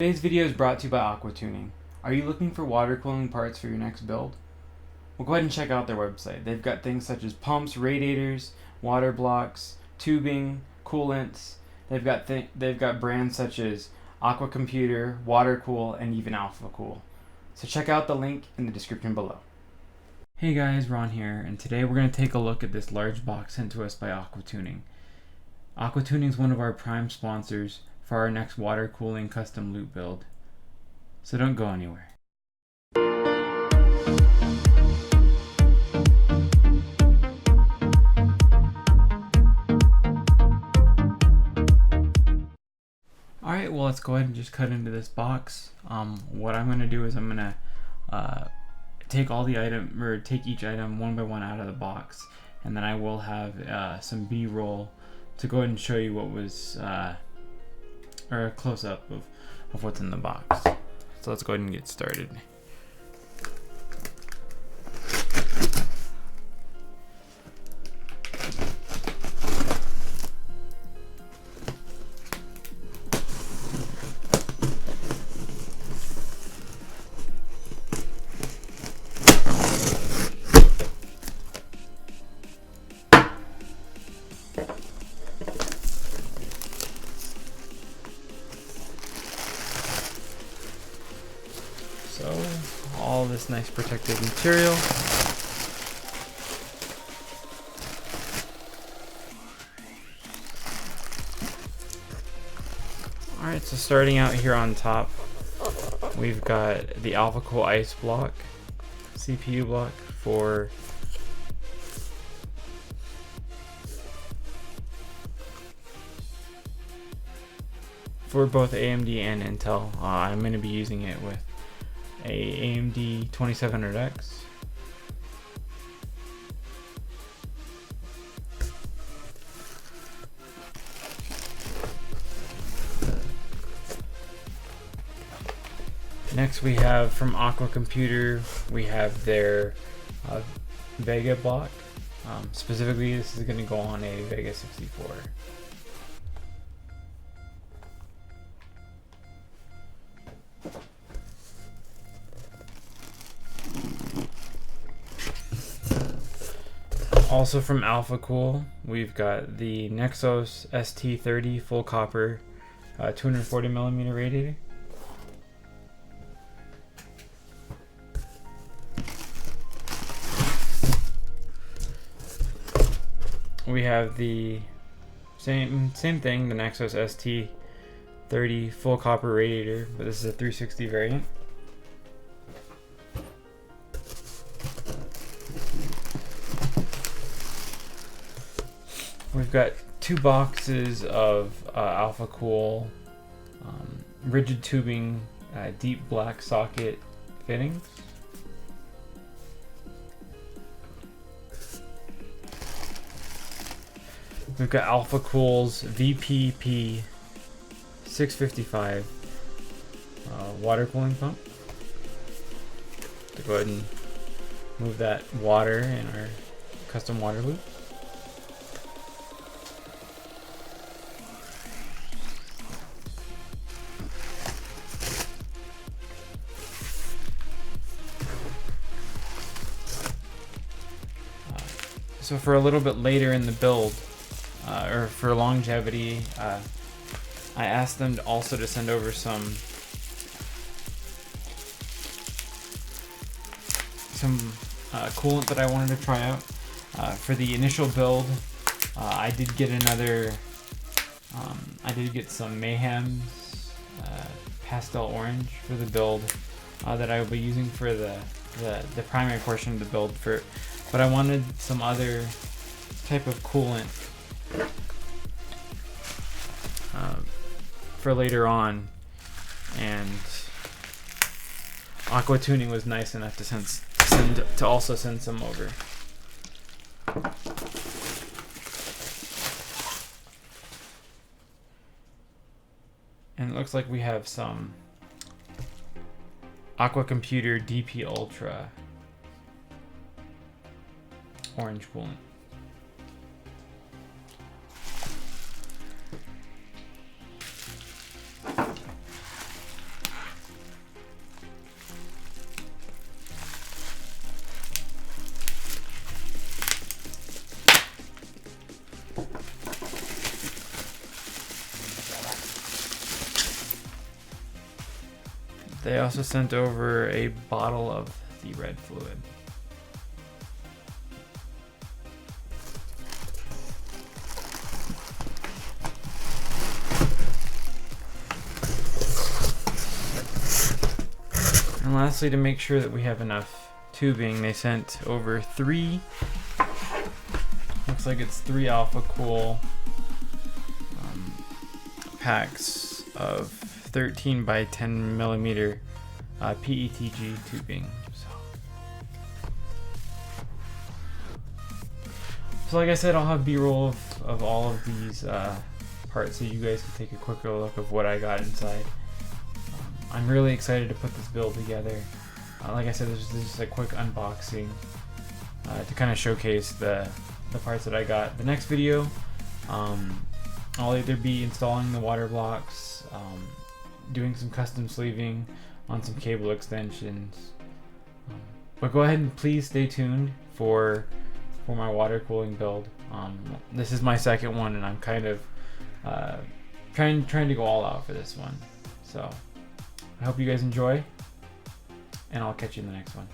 Today's video is brought to you by AquaTuning. Are you looking for water cooling parts for your next build? Well, go ahead and check out their website. They've got things such as pumps, radiators, water blocks, tubing, coolants. They've got brands such as AquaComputer, WaterCool, and even AlphaCool. So check out the link in the description below. Hey guys, Ron here, and today we're going to take a look at this large box sent to us by AquaTuning. AquaTuning is one of our prime sponsors for our next water cooling custom loop build. So don't go anywhere. Alright, well, let's go ahead and just cut into this box. What I'm going to do is I'm going to take each item one by one out of the box, and then I will have some B-roll to go ahead and show you what was or a close-up of what's in the box. So let's go ahead and get started. So, all this nice protective material. Alright, so starting out here on top, we've got the AlphaCool ice block, CPU block for both AMD and Intel. I'm going to be using it with a AMD 2700X. Next we have from AquaComputer, we have their Vega block. Specifically, this is going to go on a Vega 64. Also from AlphaCool, we've got the Nexos ST30 full copper 240mm radiator. We have the same thing, the Nexos ST30 full copper radiator, but this is a 360 variant. We've got two boxes of AlphaCool rigid tubing deep black socket fittings. We've got AlphaCool's VPP 655 water cooling pump. To go ahead and move that water in our custom water loop. So for a little bit later in the build, or for longevity, I asked them also to send over some coolant that I wanted to try out. For the initial build, I did get some Mayhem's pastel orange for the build that I will be using for the primary portion of the build. But I wanted some other type of coolant for later on, and AquaTuning was nice enough to also send some over. And it looks like we have some AquaComputer DP Ultra orange coolant. They also sent over a bottle of the red fluid. And lastly, to make sure that we have enough tubing, they sent over 3, looks like it's 3 Alpha Cool packs of 13 by 10 millimeter PETG tubing. So like I said, I'll have B-roll of all of these parts so you guys can take a quicker look of what I got inside. I'm really excited to put this build together. Like I said, this is just a quick unboxing to kind of showcase the parts that I got. The next video, I'll either be installing the water blocks, doing some custom sleeving on some cable extensions. But go ahead and please stay tuned for my water cooling build. This is my second one, and I'm kind of trying to go all out for this one. So I hope you guys enjoy, and I'll catch you in the next one.